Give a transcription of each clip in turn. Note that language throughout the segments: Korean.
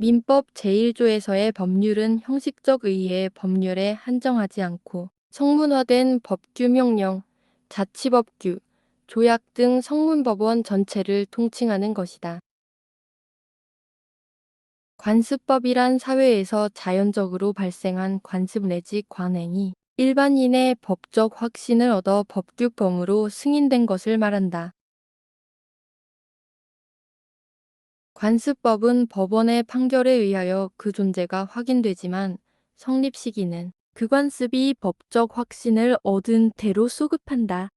민법 제1조에서의 법률은 형식적 의의의 법률에 한정하지 않고 성문화된 법규명령, 자치법규, 조약 등 성문법원 전체를 통칭하는 것이다. 관습법이란 사회에서 자연적으로 발생한 관습 내지 관행이 일반인의 법적 확신을 얻어 법규범으로 승인된 것을 말한다. 관습법은 법원의 판결에 의하여 그 존재가 확인되지만 성립 시기는 그 관습이 법적 확신을 얻은 대로 소급한다.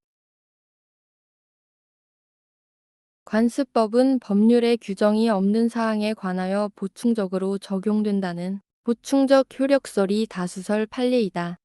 관습법은 법률에 규정이 없는 사항에 관하여 보충적으로 적용된다는 보충적 효력설이 다수설 판례이다.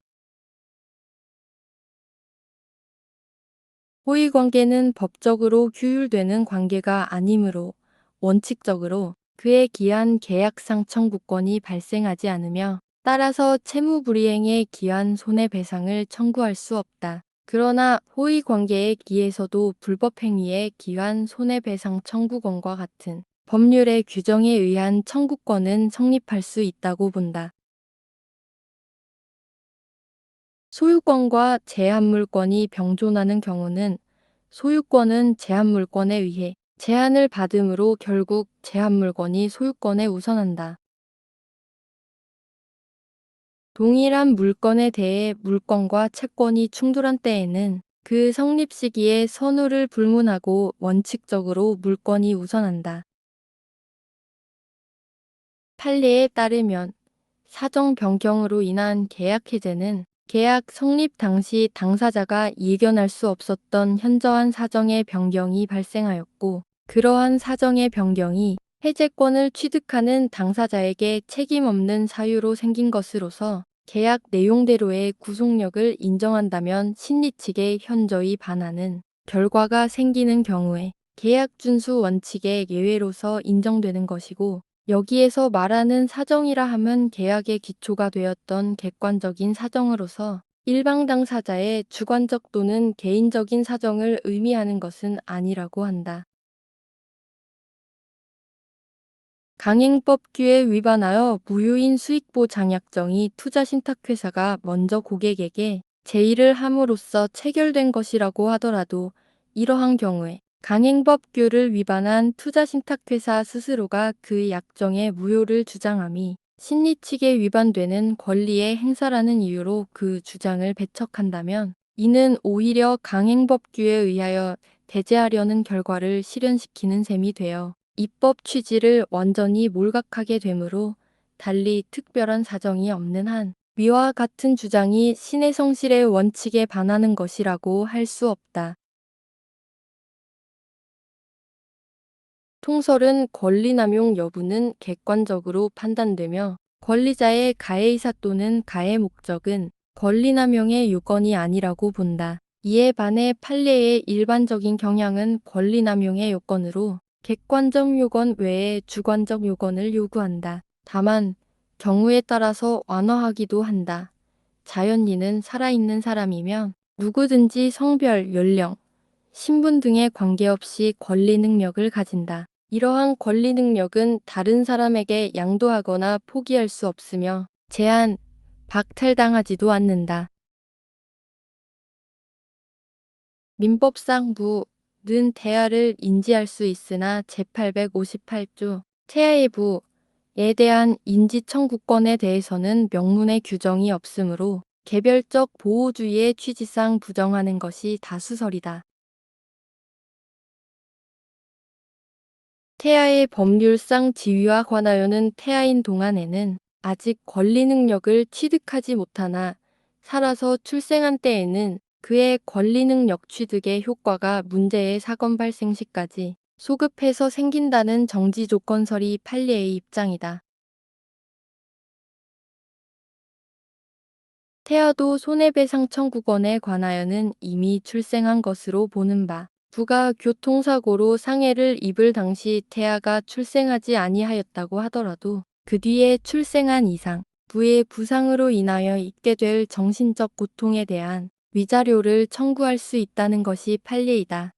호의관계는 법적으로 규율되는 관계가 아니므로 원칙적으로 그에 기한 계약상 청구권이 발생하지 않으며 따라서 채무불이행에 기한 손해배상을 청구할 수 없다. 그러나 호의관계에 기해서도 불법행위에 기한 손해배상 청구권과 같은 법률의 규정에 의한 청구권은 성립할 수 있다고 본다. 소유권과 제한물권이 병존하는 경우는 소유권은 제한물권에 의해 제한을 받음으로 결국 제한물권이 소유권에 우선한다. 동일한 물건에 대해 물건과 채권이 충돌한 때에는 그 성립 시기에 선우를 불문하고 원칙적으로 물건이 우선한다. 판례에 따르면 사정 변경으로 인한 계약 해제는 계약 성립 당시 당사자가 이견할 수 없었던 현저한 사정의 변경이 발생하였고, 그러한 사정의 변경이 해제권을 취득하는 당사자에게 책임 없는 사유로 생긴 것으로서 계약 내용대로의 구속력을 인정한다면 심리 측에 현저히 반하는 결과가 생기는 경우에 계약 준수 원칙의 예외로서 인정되는 것이고, 여기에서 말하는 사정이라 함은 계약의 기초가 되었던 객관적인 사정으로서 일방 당사자의 주관적 또는 개인적인 사정을 의미하는 것은 아니라고 한다. 강행법규에 위반하여 무효인 수익보 장약정이 투자신탁회사가 먼저 고객에게 제의를 함으로써 체결된 것이라고 하더라도 이러한 경우에 강행법규를 위반한 투자신탁회사 스스로가 그 약정의 무효를 주장함이 심리 측에 위반되는 권리의 행사라는 이유로 그 주장을 배척한다면 이는 오히려 강행법규에 의하여 배제하려는 결과를 실현시키는 셈이 되어 입법 취지를 완전히 몰각하게 되므로 달리 특별한 사정이 없는 한 위와 같은 주장이 신의 성실의 원칙에 반하는 것이라고 할 수 없다. 통설은 권리남용 여부는 객관적으로 판단되며 권리자의 가해의사 또는 가해 목적은 권리남용의 요건이 아니라고 본다. 이에 반해 판례의 일반적인 경향은 권리남용의 요건으로 객관적 요건 외에 주관적 요건을 요구한다. 다만 경우에 따라서 완화하기도 한다. 자연인은 살아있는 사람이면 누구든지 성별, 연령, 신분 등에 관계없이 권리 능력을 가진다. 이러한 권리 능력은 다른 사람에게 양도하거나 포기할 수 없으며 제한, 박탈당하지도 않는다. 민법상 부는 태아를 인지할 수 있으나 제858조 태아의 부에 대한 인지 청구권에 대해서는 명문의 규정이 없으므로 개별적 보호주의의 취지상 부정하는 것이 다수설이다. 태아의 법률상 지위와 관하여는 태아인 동안에는 아직 권리 능력을 취득하지 못하나 살아서 출생한 때에는 그의 권리 능력 취득의 효과가 문제의 사건 발생 시까지 소급해서 생긴다는 정지 조건설이 판례의 입장이다. 태아도 손해배상 청구권에 관하여는 이미 출생한 것으로 보는 바, 부가 교통사고로 상해를 입을 당시 태아가 출생하지 아니하였다고 하더라도 그 뒤에 출생한 이상 부의 부상으로 인하여 입게 될 정신적 고통에 대한 위자료를 청구할 수 있다는 것이 판례이다.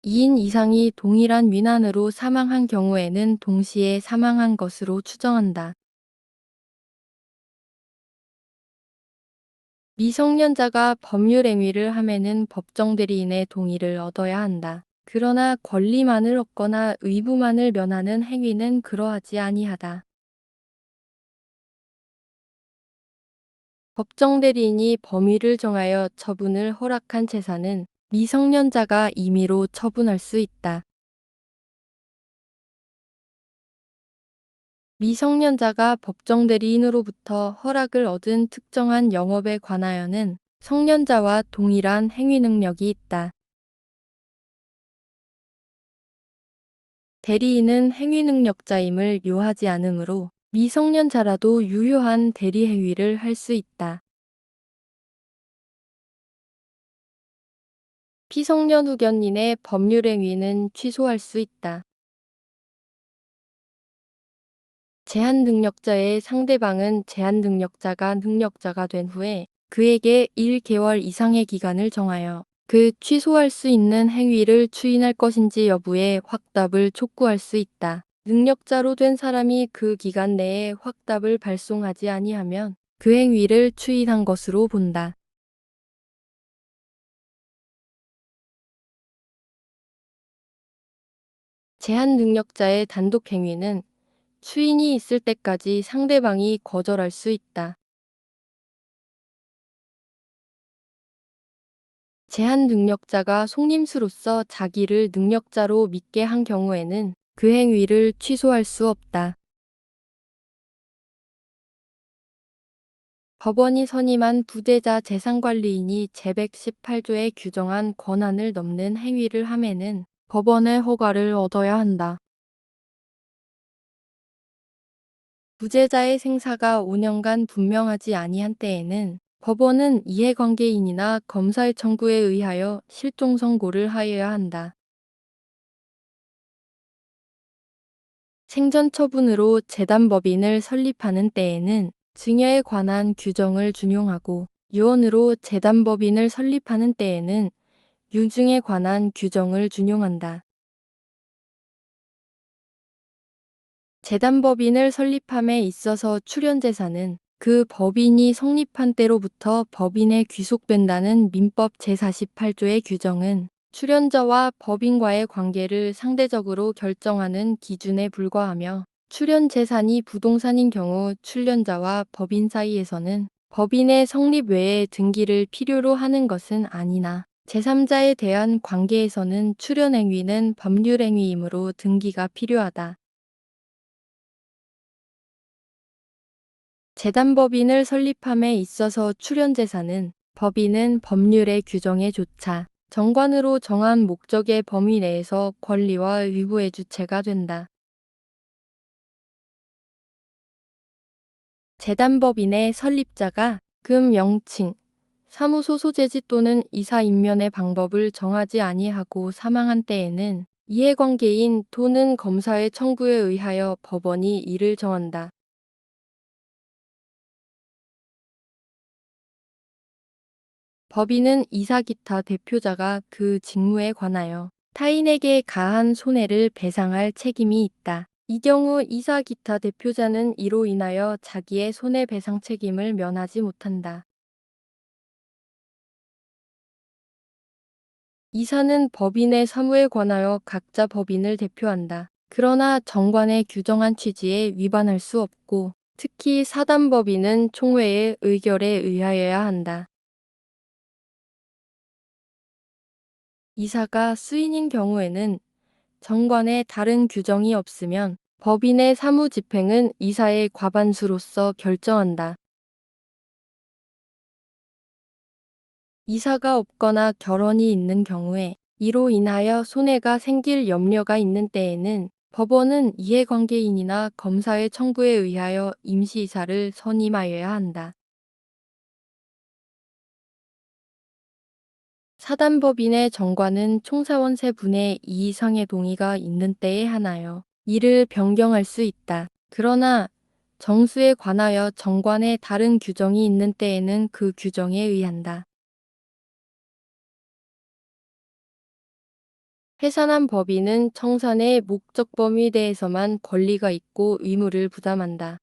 2인 이상이 동일한 위난으로 사망한 경우에는 동시에 사망한 것으로 추정한다. 미성년자가 법률 행위를 함에는 법정 대리인의 동의를 얻어야 한다. 그러나 권리만을 얻거나 의무만을 면하는 행위는 그러하지 아니하다. 법정 대리인이 범위를 정하여 처분을 허락한 재산은 미성년자가 임의로 처분할 수 있다. 미성년자가 법정 대리인으로부터 허락을 얻은 특정한 영업에 관하여는 성년자와 동일한 행위 능력이 있다. 대리인은 행위 능력자임을 요하지 않으므로 미성년자라도 유효한 대리 행위를 할 수 있다. 피성년 후견인의 법률 행위는 취소할 수 있다. 제한 능력자의 상대방은 제한 능력자가 된 후에 그에게 1개월 이상의 기간을 정하여 그 취소할 수 있는 행위를 추인할 것인지 여부에 확답을 촉구할 수 있다. 능력자로 된 사람이 그 기간 내에 확답을 발송하지 아니하면 그 행위를 추인한 것으로 본다. 제한 능력자의 단독 행위는 추인이 있을 때까지 상대방이 거절할 수 있다. 제한 능력자가 속림수로서 자기를 능력자로 믿게 한 경우에는 그 행위를 취소할 수 없다. 법원이 선임한 부재자 재산관리인이 제118조에 규정한 권한을 넘는 행위를 함에는 법원의 허가를 얻어야 한다. 부재자의 생사가 5년간 분명하지 아니한 때에는 법원은 이해관계인이나 검사의 청구에 의하여 실종 선고를 하여야 한다. 생전 처분으로 재단법인을 설립하는 때에는 증여에 관한 규정을 준용하고 유언으로 재단법인을 설립하는 때에는 유증에 관한 규정을 준용한다. 재단법인을 설립함에 있어서 출연재산은 그 법인이 성립한 때로부터 법인에 귀속된다는 민법 제48조의 규정은 출연자와 법인과의 관계를 상대적으로 결정하는 기준에 불과하며 출연재산이 부동산인 경우 출연자와 법인 사이에서는 법인의 성립 외에 등기를 필요로 하는 것은 아니나 제3자에 대한 관계에서는 출연행위는 법률행위이므로 등기가 필요하다. 재단법인을 설립함에 있어서 출연재산은 법인은 법률의 규정에 조차 정관으로 정한 목적의 범위 내에서 권리와 의무의 주체가 된다. 재단법인의 설립자가 금 영칭, 사무소 소재지 또는 이사 임면의 방법을 정하지 아니하고 사망한 때에는 이해관계인 또는 검사의 청구에 의하여 법원이 이를 정한다. 법인은 이사 기타 대표자가 그 직무에 관하여 타인에게 가한 손해를 배상할 책임이 있다. 이 경우 이사 기타 대표자는 이로 인하여 자기의 손해배상 책임을 면하지 못한다. 이사는 법인의 사무에 관하여 각자 법인을 대표한다. 그러나 정관에 규정한 취지에 위반할 수 없고 특히 사단법인은 총회의 의결에 의하여야 한다. 이사가 수인인 경우에는 정관에 다른 규정이 없으면 법인의 사무 집행은 이사의 과반수로서 결정한다. 이사가 없거나 결혼이 있는 경우에 이로 인하여 손해가 생길 염려가 있는 때에는 법원은 이해관계인이나 검사의 청구에 의하여 임시이사를 선임하여야 한다. 사단법인의 정관은 총사원 세 분의 2 이상의 동의가 있는 때에 하나여 이를 변경할 수 있다. 그러나 정수에 관하여 정관에 다른 규정이 있는 때에는 그 규정에 의한다. 해산한 법인은 청산의 목적 범위 내에서만 권리가 있고 의무를 부담한다.